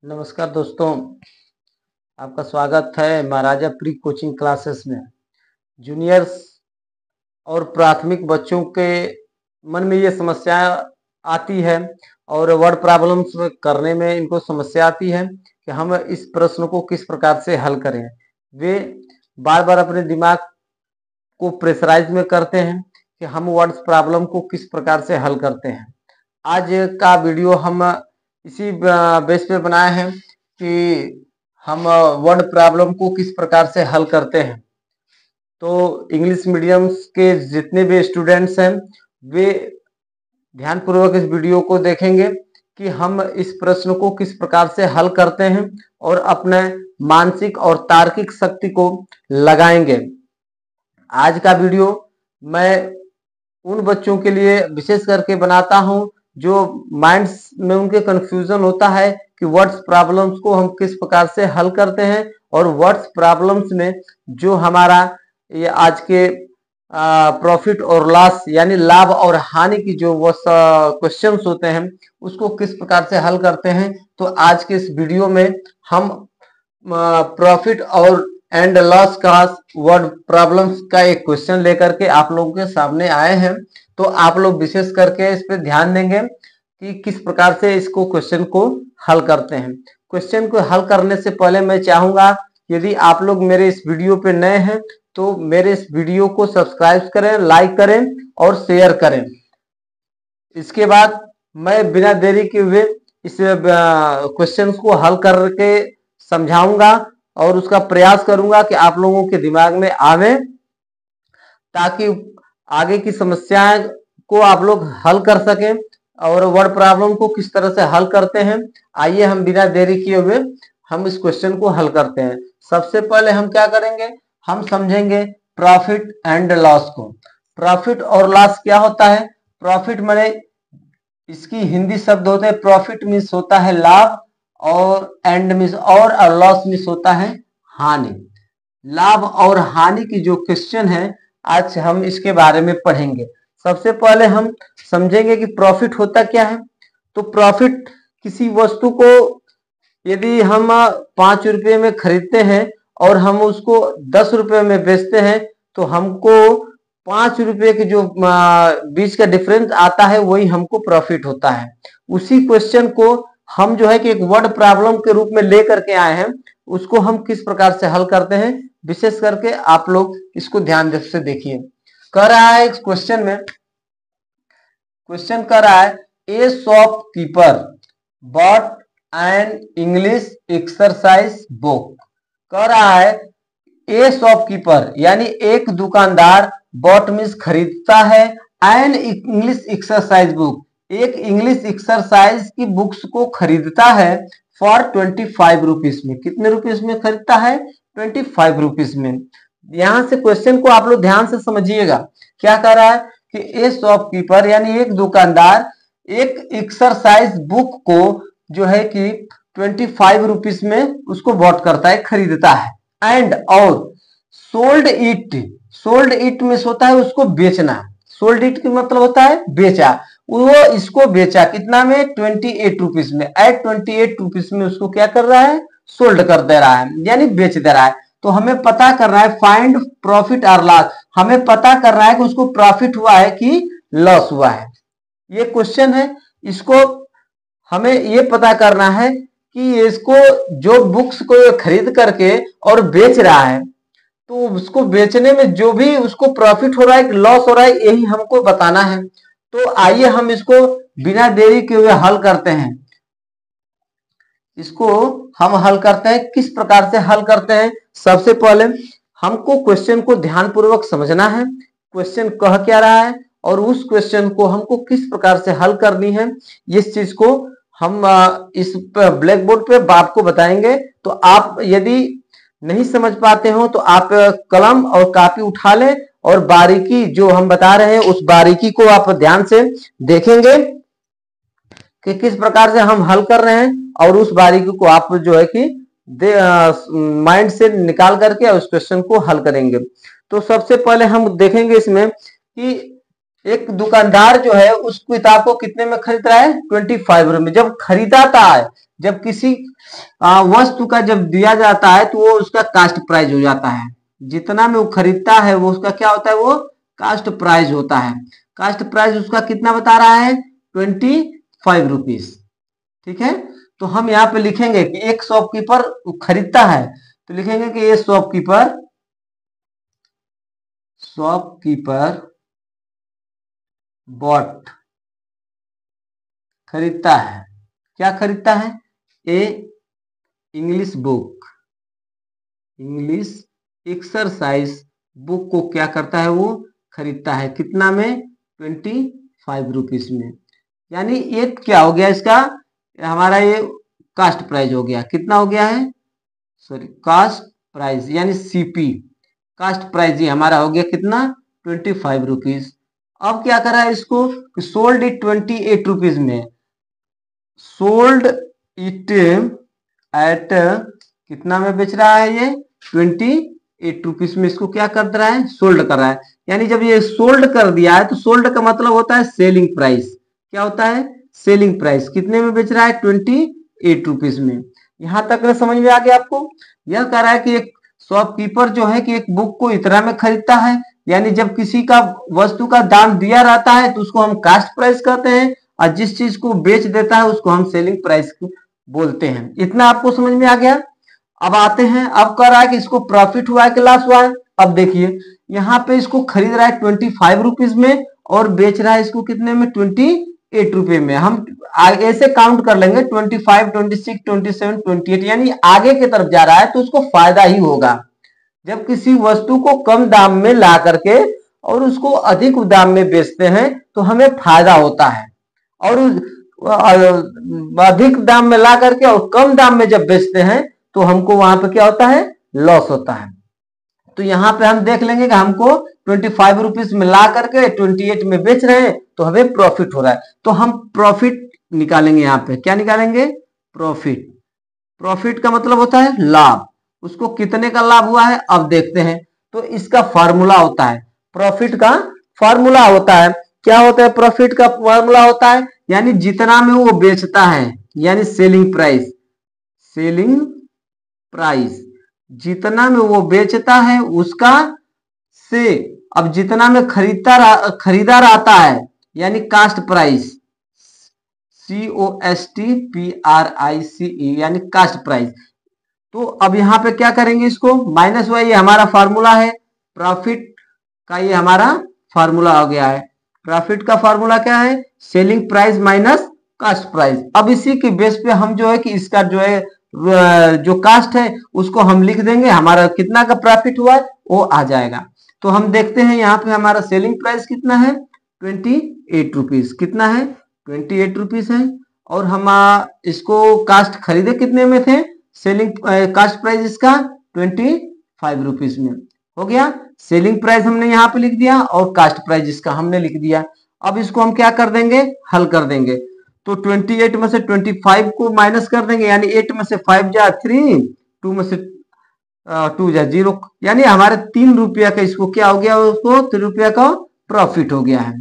नमस्कार दोस्तों, आपका स्वागत है महाराजा प्री कोचिंग क्लासेस में। जूनियर्स और प्राथमिक बच्चों के मन में ये समस्या आती है और वर्ड प्रॉब्लम्स करने में इनको समस्या आती है कि हम इस प्रश्न को किस प्रकार से हल करें। वे बार बार अपने दिमाग को प्रेशराइज में करते हैं कि हम वर्ड प्रॉब्लम को किस प्रकार से हल करते हैं। आज का वीडियो हम इसी बेस पे बनाए हैं कि हम वर्ड प्रॉब्लम को किस प्रकार से हल करते हैं। तो इंग्लिश मीडियम के जितने भी स्टूडेंट्स हैं वे ध्यानपूर्वक इस वीडियो को देखेंगे कि हम इस प्रश्न को किस प्रकार से हल करते हैं और अपने मानसिक और तार्किक शक्ति को लगाएंगे। आज का वीडियो मैं उन बच्चों के लिए विशेष करके बनाता हूं जो माइंड्स में उनके कंफ्यूजन होता है कि वर्ड्स प्रॉब्लम्स को हम किस प्रकार से हल करते हैं और वर्ड्स प्रॉब्लम्स में जो हमारा ये आज के प्रॉफिट और लॉस यानी लाभ और हानि की जो वो क्वेश्चंस होते हैं उसको किस प्रकार से हल करते हैं। तो आज के इस वीडियो में हम प्रॉफिट और एंड लॉस का वर्ड प्रॉब्लम्स का एक क्वेश्चन लेकर के आप लोगों के सामने आए हैं। तो आप लोग विशेष करके इस पे ध्यान देंगे कि किस प्रकार से इसको क्वेश्चन को हल करते हैं। क्वेश्चन को हल करने से पहले मैं चाहूंगा यदि आप लोग मेरे इस वीडियो पे नए हैं तो मेरे इस वीडियो को सब्सक्राइब करें, लाइक करें और शेयर करें। इसके बाद मैं बिना देरी के हुए इस क्वेश्चन को हल करके समझाऊंगा और उसका प्रयास करूंगा कि आप लोगों के दिमाग में आवे ताकि आगे की समस्याएं को आप लोग हल कर सकें और वर्ड प्रॉब्लम को किस तरह से हल करते हैं। आइए हम बिना देरी किए हुए हम इस क्वेश्चन को हल करते हैं। सबसे पहले हम क्या करेंगे, हम समझेंगे प्रॉफिट एंड लॉस को। प्रॉफिट और लॉस क्या होता है? प्रॉफिट माने इसकी हिंदी शब्द होते हैं, प्रॉफिट मीन्स होता है लाभ और एंड मीन्स और लॉस मीन्स होता है हानि। लाभ और हानि की जो क्वेश्चन है आज हम इसके बारे में पढ़ेंगे। सबसे पहले हम समझेंगे कि प्रॉफिट होता क्या है। तो प्रॉफिट किसी वस्तु को यदि हम 5 रुपये में खरीदते हैं और हम उसको 10 रुपये में बेचते हैं तो हमको 5 रुपये के जो बीच का डिफरेंस आता है वही हमको प्रॉफिट होता है। उसी क्वेश्चन को हम जो है कि एक वर्ड प्रॉब्लम के रूप में लेकर के आए हैं, उसको हम किस प्रकार से हल करते हैं विशेष करके आप लोग इसको ध्यान से देखिए। कह रहा है इस क्वेश्चन में, क्वेश्चन कर रहा है ए shopkeeper bot an English exercise book. कह रहा है ए शॉपकीपर यानी एक दुकानदार, बॉट मीन्स खरीदता है, एन इंग्लिश एक्सरसाइज बुक एक इंग्लिश एक्सरसाइज की बुक्स को खरीदता है फॉर 25 रुपीज में। कितने रुपीज में खरीदता है? 25 रुपीज में। यहां से क्वेश्चन को आप लोग ध्यान से समझिएगा। क्या कर रहा है कि ए शॉपकीपर यानी एक दुकानदार एक एक्सरसाइज बुक को जो है कि 25 रुपीज में उसको बॉट करता है, खरीदता है। एंड और सोल्ड इट में होता है उसको बेचना। सोल्ड इट का मतलब होता है बेचा। वो इसको बेचा कितना में? 28 रुपीज में। एट 28 रुपीज में उसको क्या कर रहा है? सोल्ड कर दे रहा है यानी बेच दे रहा है। तो हमें पता करना है फाइंड प्रॉफिट और लॉस। हमें पता करना है कि उसको प्रॉफिट हुआ है कि लॉस हुआ है। ये क्वेश्चन है, इसको हमें ये पता करना है कि इसको जो बुक्स को खरीद करके और बेच रहा है तो उसको बेचने में जो भी उसको प्रॉफिट हो रहा है कि लॉस हो रहा है यही हमको बताना है। तो आइए हम इसको बिना देरी के हुए हल करते हैं। इसको हम हल करते हैं। किस प्रकार से हल करते हैं? सबसे पहले हमको क्वेश्चन को ध्यानपूर्वक समझना है, क्वेश्चन कह क्या रहा है और उस क्वेश्चन को हमको किस प्रकार से हल करनी है। इस चीज को हम इस ब्लैक बोर्ड पे आपको बताएंगे। तो आप यदि नहीं समझ पाते हो तो आप कलम और कापी उठा लें और बारीकी जो हम बता रहे हैं उस बारीकी को आप ध्यान से देखेंगे कि किस प्रकार से हम हल कर रहे हैं और उस बारीकी को आप जो है कि माइंड से निकाल करके उस क्वेश्चन को हल करेंगे। तो सबसे पहले हम देखेंगे इसमें कि एक दुकानदार जो है उस किताब को कितने में खरीद रहा है? 25 रुपये में। जब खरीदाता है, जब किसी वस्तु का जब दिया जाता है तो वो उसका कास्ट प्राइस हो जाता है। जितना में वो खरीदता है वो उसका क्या होता है, वो कास्ट प्राइस होता है। कास्ट प्राइस उसका कितना बता रहा है, 25 रुपीज। ठीक है, तो हम यहाँ पे लिखेंगे कि एक शॉपकीपर खरीदता है, तो लिखेंगे कि ये शॉपकीपर बॉट खरीदता है। क्या खरीदता है, a English book, English exercise book को क्या करता है, वो खरीदता है। कितना में, 25 रुपीज में। यानी ये क्या हो गया, इसका हमारा ये कास्ट प्राइस हो गया। कितना हो गया है, सॉरी कास्ट प्राइस यानी सीपी, कास्ट प्राइस ये हमारा हो गया कितना, 25 रुपीज। अब क्या करा है इसको, सोल्ड इट 28 रुपीज में। सोल्ड इट एट कितना में बेच रहा है, ये 28 रुपीज में इसको क्या कर रहा है, सोल्ड कर रहा है। यानी जब ये सोल्ड कर दिया है तो सोल्ड का मतलब होता है सेलिंग प्राइस। क्या होता है, सेलिंग प्राइस। कितने में बेच रहा है, 28 रुपीज में। यहां तक ना समझ में आ गया आपको। यह कह रहा है कि एक शॉपकीपर जो है कि एक बुक को इतना में खरीदता है, यानी जब किसी का वस्तु का दाम दिया रहता है तो उसको हम कास्ट प्राइस कहते हैं, और जिस चीज को बेच देता है उसको हम सेलिंग प्राइस बोलते हैं। इतना आपको समझ में आ गया। अब आते हैं, अब कह रहा है कि इसको प्रॉफिट हुआ है कि लॉस हुआ है। अब देखिए यहाँ पे इसको खरीद रहा है 25 रुपीज में और बेच रहा है इसको कितने में, 28 रुपए में। हम ऐसे काउंट कर लेंगे 25, 26, 27, 28, यानी आगे की तरफ जा रहा है तो उसको फायदा ही होगा। जब किसी वस्तु को कम दाम में ला करके और उसको अधिक दाम में बेचते हैं तो हमें फायदा होता है, और अधिक दाम में ला करके और कम दाम में जब बेचते हैं तो हमको वहां पे क्या होता है, लॉस होता है। तो यहाँ पे हम देख लेंगे कि हमको 25 रुपीज में ला करके 28 में बेच रहे हैं तो हमें प्रॉफिट हो रहा है। तो हम प्रॉफिट निकालेंगे। यहाँ पे क्या निकालेंगे, प्रॉफिट। प्रॉफिट का मतलब होता है लाभ। उसको कितने का लाभ हुआ है, अब देखते हैं। तो इसका फार्मूला होता है, प्रॉफिट का फार्मूला होता है। क्या होता है, प्रॉफिट का फार्मूला होता है यानी जितना में वो बेचता है, यानी सेलिंग प्राइस। सेलिंग प्राइस जितना में वो बेचता है उसका से, अब जितना में खरीदा रहता है यानी कास्ट प्राइस, COSTPRICE यानी कास्ट प्राइस। तो अब यहाँ पे क्या करेंगे, इसको माइनस हुआ, ये हमारा फार्मूला है प्रॉफिट का, ये हमारा फार्मूला हो गया है। प्रॉफिट का फार्मूला क्या है, selling price minus cost price. अब इसी के बेस पे हम जो है कि इसका जो है जो कास्ट है उसको हम लिख देंगे, हमारा कितना का प्रॉफिट हुआ है वो आ जाएगा। तो हम देखते हैं यहाँ पे हमारा सेलिंग प्राइस कितना है, 28 रुपीज। कितना है, 28 रुपीज है। और हम इसको कास्ट खरीदे कितने में थे, सेलिंग कास्ट प्राइस इसका 25 रुपीज में। हो गया, सेलिंग प्राइस हमने यहाँ पे लिख दिया और कास्ट प्राइस इसका हमने लिख दिया। अब इसको हम क्या कर देंगे, हल कर देंगे। तो 28 में से 25 को माइनस कर देंगे, यानी 8 में से 5 जा 3, 2 में से 2 जा 0, यानी हमारे 3 रुपया का इसको क्या हो गया, उसको 3 रुपया का प्रॉफिट हो गया है।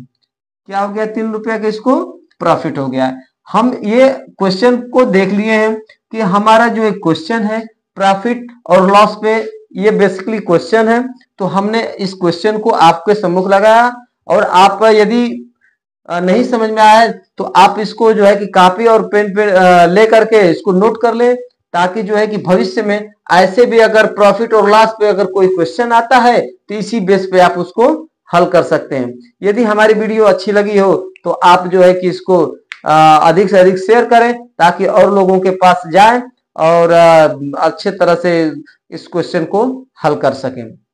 क्या हो गया, 3 रुपया का इसको प्रॉफिट हो गया है। हम ये क्वेश्चन को देख लिए हैं कि हमारा जो एक क्वेश्चन है प्रॉफिट और लॉस पे, ये बेसिकली क्वेश्चन है। तो हमने इस क्वेश्चन को आपके सम्मुख लगाया, और आप यदि नहीं समझ में आया तो आप इसको जो है कि कॉपी और पेन पे ले करके इसको नोट कर ले, ताकि जो है कि भविष्य में ऐसे भी अगर प्रॉफिट और लॉस पे अगर कोई क्वेश्चन आता है तो इसी बेस पे आप उसको हल कर सकते हैं। यदि हमारी वीडियो अच्छी लगी हो तो आप जो है कि इसको अधिक से अधिक शेयर करें, ताकि और लोगों के पास जाए और अच्छे तरह से इस क्वेश्चन को हल कर सकें।